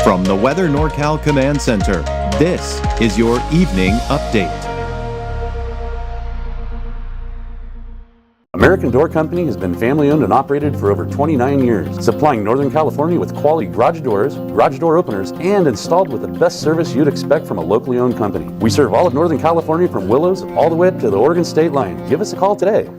From the Weather NorCal Command Center, this is your Evening Update. American Door Company has been family-owned and operated for over 29 years, supplying Northern California with quality garage doors, garage door openers, and installed with the best service you'd expect from a locally owned company. We serve all of Northern California from Willows all the way up to the Oregon state line. Give us a call today.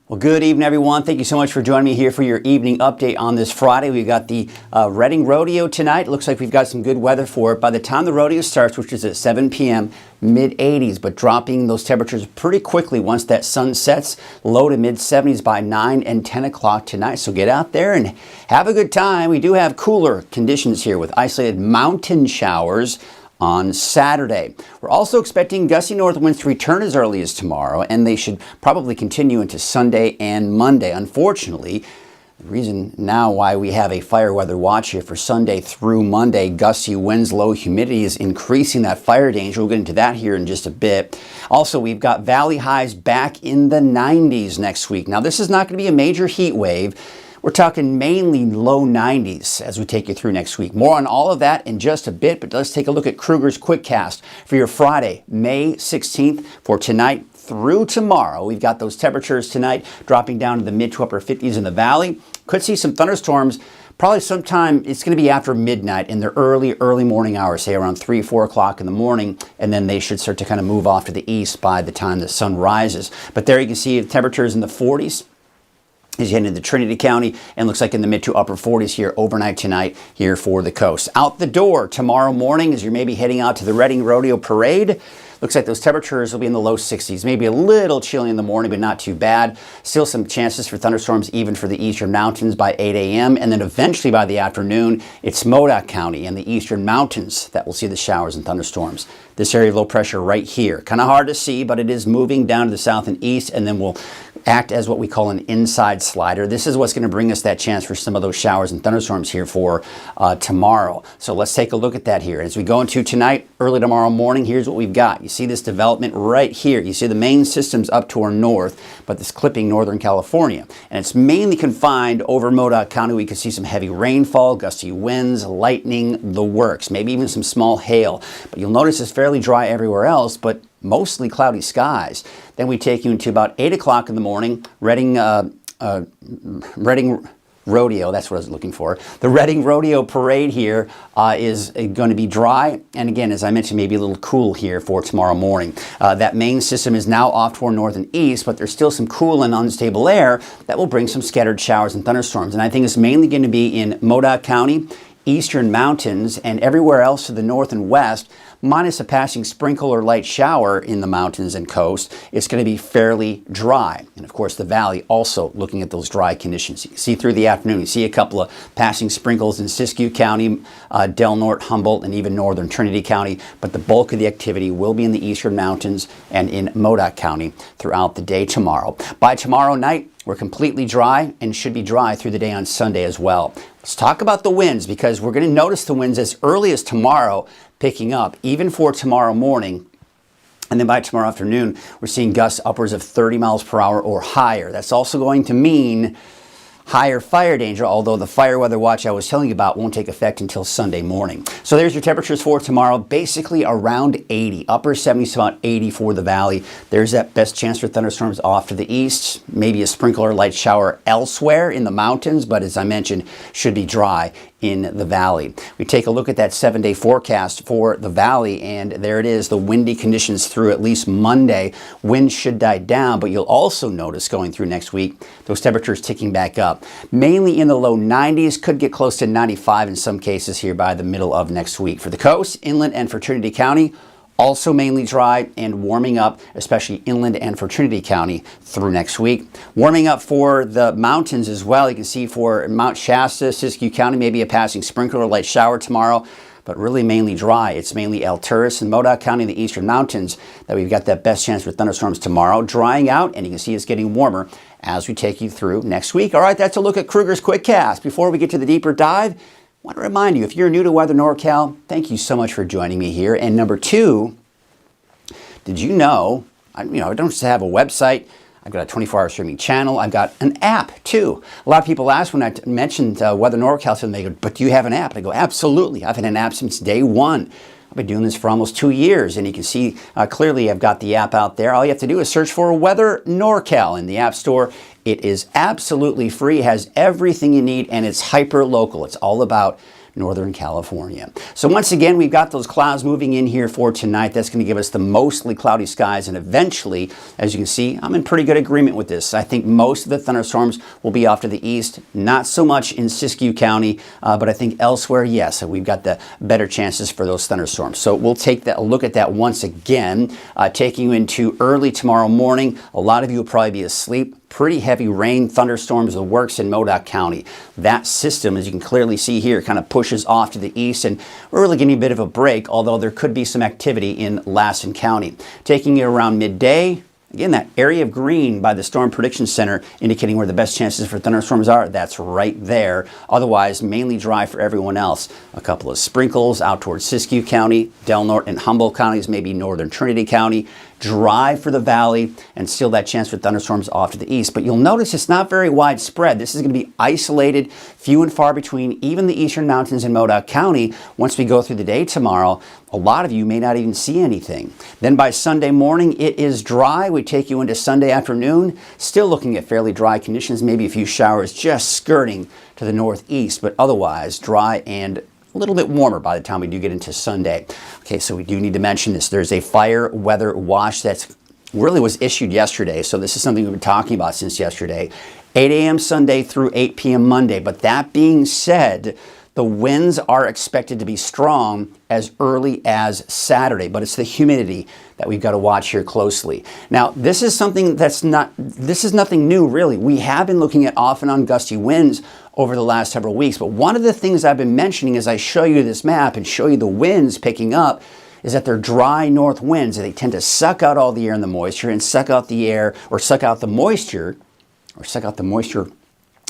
Well, good evening, everyone. Thank you so much for joining me here for your evening update on this Friday. We've got the Redding Rodeo tonight. It looks like we've got some good weather for it. By the time the rodeo starts, which is at 7 p.m., mid-80s, but dropping those temperatures pretty quickly once that sun sets. Low to mid-70s by 9 and 10 o'clock tonight. So get out there and have a good time. We do have cooler conditions here with isolated mountain showers on Saturday. We're also expecting gusty north winds to return as early as tomorrow, and they should probably continue into Sunday and Monday. Unfortunately, the reason now why we have a fire weather watch here for Sunday through Monday, gusty winds, low humidity is increasing that fire danger. We'll get into that here in just a bit. Also, we've got valley highs back in the 90s next week. Now, this is not going to be a major heat wave. We're talking mainly low 90s as we take you through next week. More on all of that in just a bit, but let's take a look at Krueger's QuickCast for your Friday, May 16th for tonight through tomorrow. We've got those temperatures tonight dropping down to the mid to upper 50s in the valley. Could see some thunderstorms probably sometime. It's going to be after midnight in the early morning hours, say around 3, 4 o'clock in the morning, and then they should start to kind of move off to the east by the time the sun rises. But there you can see the temperatures in the 40s. As you head into Trinity County, and looks like in the mid to upper 40s here overnight tonight here for the coast. Out the door tomorrow morning as you're maybe heading out to the Redding Rodeo Parade. Looks like those temperatures will be in the low 60s. Maybe a little chilly in the morning, but not too bad. Still some chances for thunderstorms even for the eastern mountains by 8 a.m. And then eventually by the afternoon, it's Modoc County and the eastern mountains that will see the showers and thunderstorms. This area of low pressure right here. Kind of hard to see, but it is moving down to the south and east, and then will act as what we call an inside slider. This is what's going to bring us that chance for some of those showers and thunderstorms here for tomorrow. So let's take a look at that here. As we go into tonight, early tomorrow morning, here's what we've got. You see this development right here. You see the main systems up to our north, but this clipping Northern California. And it's mainly confined over Modoc County. We could see some heavy rainfall, gusty winds, lightning, the works, maybe even some small hail. But you'll notice it's fairly dry everywhere else, but mostly cloudy skies. Then we take you into about 8 o'clock in the morning, Redding Rodeo, that's what I was looking for. The Redding Rodeo Parade here is going to be dry, and again, as I mentioned, maybe a little cool here for tomorrow morning. That main system is now off toward north and east, but there's still some cool and unstable air that will bring some scattered showers and thunderstorms. And I think it's mainly going to be in Modoc County, eastern mountains, and everywhere else to the north and west, minus a passing sprinkle or light shower in the mountains and coast. It's going to be fairly dry. And of course, the valley also looking at those dry conditions. You see through the afternoon, you see a couple of passing sprinkles in Siskiyou County, Del Norte, Humboldt, and even northern Trinity County. But the bulk of the activity will be in the eastern mountains and in Modoc County throughout the day tomorrow. By tomorrow night, we're completely dry and should be dry through the day on Sunday as well. Let's talk about the winds, because we're going to notice the winds as early as tomorrow picking up, even for tomorrow morning. And then by tomorrow afternoon, we're seeing gusts upwards of 30 miles per hour or higher. That's also going to mean higher fire danger, although the fire weather watch I was telling you about won't take effect until Sunday morning. So there's your temperatures for tomorrow, basically around 80, upper 70s to about 80 for the valley. There's that best chance for thunderstorms off to the east, maybe a sprinkle or light shower elsewhere in the mountains, but as I mentioned, should be dry in the valley. We take a look at that 7-day forecast for the valley, and there it is, the windy conditions through at least Monday. Winds should die down, but you'll also notice going through next week, those temperatures ticking back up. Mainly in the low 90s, could get close to 95 in some cases here by the middle of next week. For the coast, inland, and for Trinity County, also mainly dry and warming up, especially inland and for Trinity County through next week. Warming up for the mountains as well. You can see for Mount Shasta, Siskiyou County, maybe a passing sprinkle or light shower tomorrow, but really mainly dry. It's mainly Alturas and Modoc County, the eastern mountains, that we've got that best chance for thunderstorms tomorrow. Drying out, and you can see it's getting warmer as we take you through next week. All right, that's a look at Krueger's QuickCast. Before we get to the deeper dive, I want to remind you, if you're new to Weather NorCal, thank you so much for joining me here. And number two, did you know, I don't just have a website, I've got a 24-hour streaming channel. I've got an app, too. A lot of people ask when I mentioned Weather NorCal, and they go, but do you have an app? And I go, absolutely. I've had an app since day one. I've been doing this for almost 2 years, and you can see clearly I've got the app out there. All you have to do is search for Weather NorCal in the App Store. It is absolutely free, has everything you need, and it's hyper-local. It's all about Northern California. So once again, we've got those clouds moving in here for tonight. That's going to give us the mostly cloudy skies, and eventually, as you can see, I'm in pretty good agreement with this. I think most of the thunderstorms will be off to the east, not so much in Siskiyou County, but I think elsewhere, yes, we've got the better chances for those thunderstorms. So we'll take a look at that once again, taking you into early tomorrow morning. A lot of you will probably be asleep. Pretty heavy rain, thunderstorms, the works in Modoc County. That system, as you can clearly see here, kind of pushes off to the east, and we're really getting a bit of a break, although there could be some activity in Lassen County. Taking you around midday, again, that area of green by the Storm Prediction Center indicating where the best chances for thunderstorms are, that's right there. Otherwise, mainly dry for everyone else. A couple of sprinkles out towards Siskiyou County, Del Norte and Humboldt counties, maybe northern Trinity County. Dry for the valley, and still that chance for thunderstorms off to the east. But you'll notice it's not very widespread. This is going to be isolated, few and far between, even the eastern mountains in Modoc County. Once we go through the day tomorrow, a lot of you may not even see anything. Then by Sunday morning, it is dry. We take you into Sunday afternoon, still looking at fairly dry conditions, maybe a few showers just skirting to the northeast, but otherwise dry and a little bit warmer by the time we do get into Sunday. Okay, so we do need to mention this. There's a fire weather watch that's really was issued yesterday. So this is something we've been talking about since yesterday. 8 a.m. Sunday through 8 p.m. Monday. But that being said, the winds are expected to be strong as early as Saturday, but it's the humidity that we've got to watch here closely. Now, this is nothing new really. We have been looking at off and on gusty winds over the last several weeks, but one of the things I've been mentioning as I show you this map and show you the winds picking up is that they're dry north winds, and they tend to suck out all the air and the moisture and suck out the air, or suck out the moisture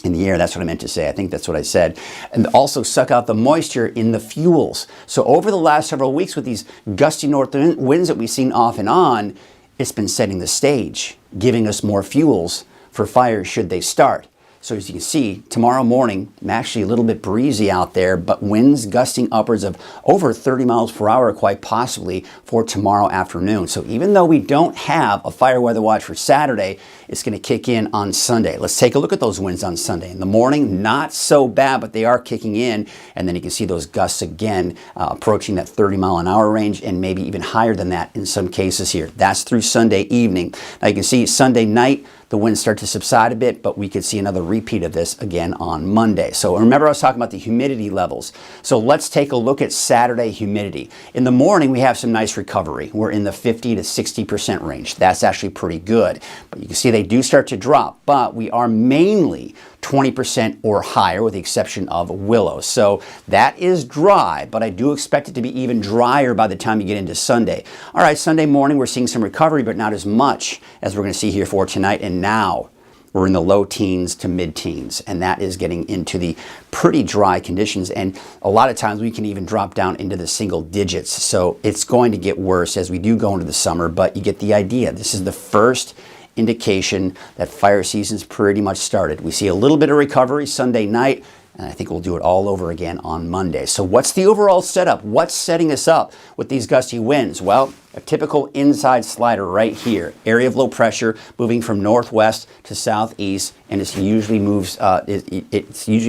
in the air. That's what I meant to say. I think that's what I said. And also suck out the moisture in the fuels. So over the last several weeks with these gusty north winds that we've seen off and on, it's been setting the stage, giving us more fuels for fires should they start. So as you can see, tomorrow morning, actually a little bit breezy out there, but winds gusting upwards of over 30 miles per hour, quite possibly, for tomorrow afternoon. So even though we don't have a fire weather watch for Saturday, it's going to kick in on Sunday. Let's take a look at those winds on Sunday. In the morning, not so bad, but they are kicking in. And then you can see those gusts again approaching that 30-mile-an-hour range, and maybe even higher than that in some cases here. That's through Sunday evening. Now you can see Sunday night, the winds start to subside a bit, but we could see another repeat of this again on Monday. So remember I was talking about the humidity levels. So let's take a look at Saturday humidity. In the morning, we have some nice recovery. We're in the 50 to 60% range. That's actually pretty good. But you can see they do start to drop, but we are mainly 20% or higher with the exception of Willow. So that is dry, but I do expect it to be even drier by the time you get into Sunday. All right, Sunday morning we're seeing some recovery, but not as much as we're going to see here for tonight. And now we're in the low teens to mid-teens, and that is getting into the pretty dry conditions. And a lot of times we can even drop down into the single digits. So it's going to get worse as we do go into the summer, but you get the idea. This is the first indication that fire season's pretty much started. We see a little bit of recovery Sunday night, and I think we'll do it all over again on Monday. So what's the overall setup? What's setting us up with these gusty winds? Well, a typical inside slider right here. Area of low pressure moving from northwest to southeast, and it usually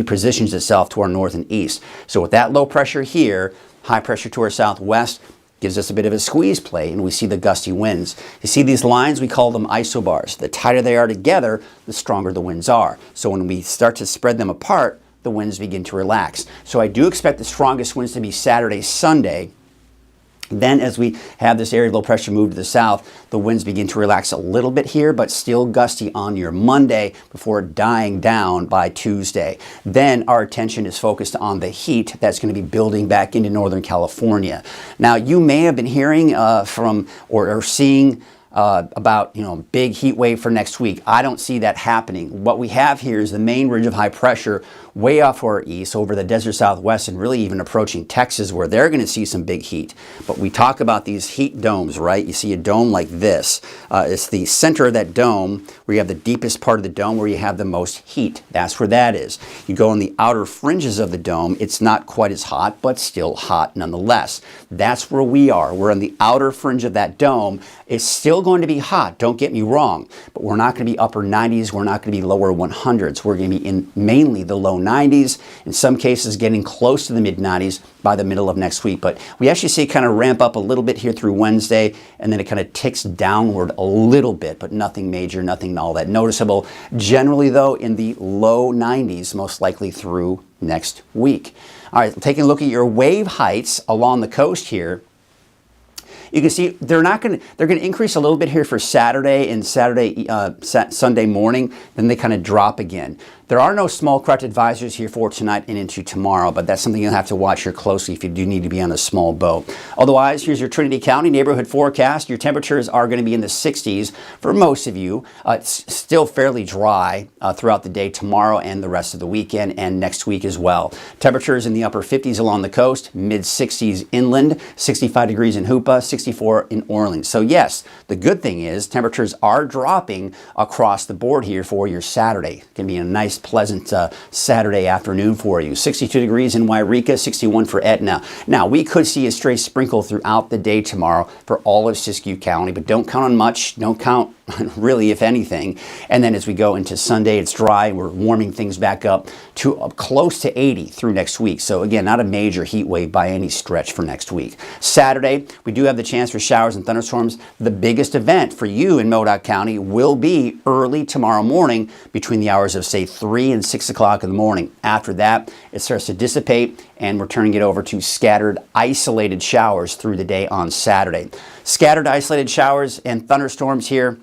positions itself to our north and east. So with that low pressure here, high pressure to our southwest, gives us a bit of a squeeze play, and we see the gusty winds. You see these lines, we call them isobars. The tighter they are together, the stronger the winds are. So when we start to spread them apart, the winds begin to relax. So I do expect the strongest winds to be Saturday, Sunday. Then as we have this area of low pressure move to the south, the winds begin to relax a little bit here, but still gusty on your Monday before dying down by Tuesday. Then our attention is focused on the heat that's going to be building back into Northern California. Now, you may have been hearing from or seeing about big heat wave for next week. I don't see that happening. What we have here is the main ridge of high pressure way off to our east over the desert southwest and really even approaching Texas, where they're going to see some big heat. But we talk about these heat domes, right? You see a dome like this. It's the center of that dome where you have the deepest part of the dome where you have the most heat. That's where that is. You go on the outer fringes of the dome, it's not quite as hot, but still hot nonetheless. That's where we are. We're on the outer fringe of that dome. It's still going to be hot, don't get me wrong, but we're not going to be upper 90s. We're not going to be lower 100s. We're going to be in mainly the low 90s, in some cases getting close to the mid 90s by the middle of next week. But we actually see it kind of ramp up a little bit here through Wednesday, and then it kind of ticks downward a little bit, but nothing major, nothing all that noticeable. Generally, though, in the low 90s, most likely through next week. All right, taking a look at your wave heights along the coast here. You can see they're going to increase a little bit here for Saturday and Sunday morning, then they kind of drop again. There are no small craft advisories here for tonight and into tomorrow, but that's something you'll have to watch here closely if you do need to be on a small boat. Otherwise, here's your Trinity County neighborhood forecast. Your temperatures are going to be in the 60s for most of you. It's still fairly dry throughout the day tomorrow and the rest of the weekend and next week as well. Temperatures in the upper 50s along the coast, mid 60s inland, 65 degrees in Hoopa, 64 in Orleans. So yes, the good thing is temperatures are dropping across the board here for your Saturday. It's going to be a nice pleasant Saturday afternoon for you. 62 degrees in Wairika, 61 for Etna. Now, we could see a stray sprinkle throughout the day tomorrow for all of Siskiyou County, but don't count on much. Don't count really, if anything. And then as we go into Sunday, it's dry. We're warming things back up to close to 80 through next week. So again, not a major heat wave by any stretch for next week. Saturday, we do have the chance for showers and thunderstorms. The biggest event for you in Modoc County will be early tomorrow morning between the hours of, say, 3 and 6 o'clock in the morning. After that, it starts to dissipate, and we're turning it over to scattered, isolated showers through the day on Saturday. Scattered, isolated showers and thunderstorms here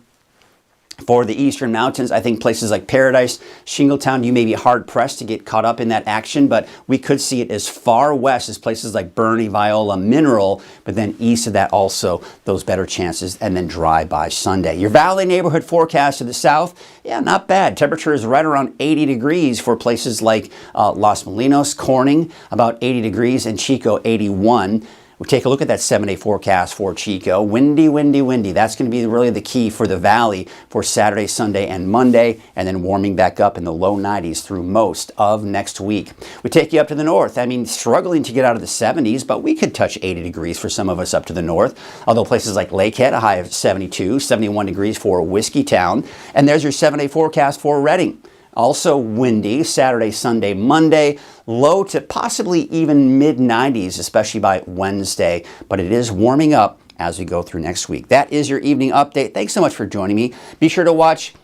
for the eastern mountains. I think places like Paradise, Shingletown, you may be hard-pressed to get caught up in that action, but we could see it as far west as places like Bernie, Viola, Mineral, but then east of that also, those better chances, and then dry by Sunday. Your Valley neighborhood forecast to the south, yeah, not bad. Temperature is right around 80 degrees for places like Los Molinos, Corning, about 80 degrees, and Chico, 81. We'll take a look at that 7-day forecast for Chico. Windy, windy, windy. That's going to be really the key for the valley for Saturday, Sunday, and Monday, and then warming back up in the low 90s through most of next week. We take you up to the north. I mean, struggling to get out of the 70s, but we could touch 80 degrees for some of us up to the north. Although places like Lakehead, a high of 72, 71 degrees for Whiskeytown. And there's your 7-day forecast for Redding. Also windy Saturday, Sunday, Monday, low to possibly even mid-90s, especially by Wednesday. But it is warming up as we go through next week. That is your evening update. Thanks so much for joining me. Be sure to watch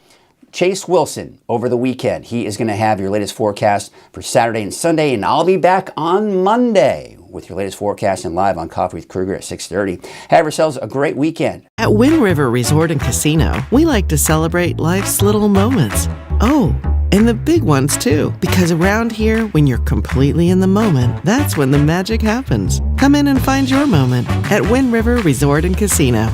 Chase Wilson over the weekend. He is going to have your latest forecast for Saturday and Sunday, and I'll be back on Monday with your latest forecast and live on Coffee with Krueger at 6:30. Have yourselves a great weekend. At Wind River Resort and Casino, we like to celebrate life's little moments. Oh, and the big ones too. Because around here, when you're completely in the moment, that's when the magic happens. Come in and find your moment at Wind River Resort and Casino.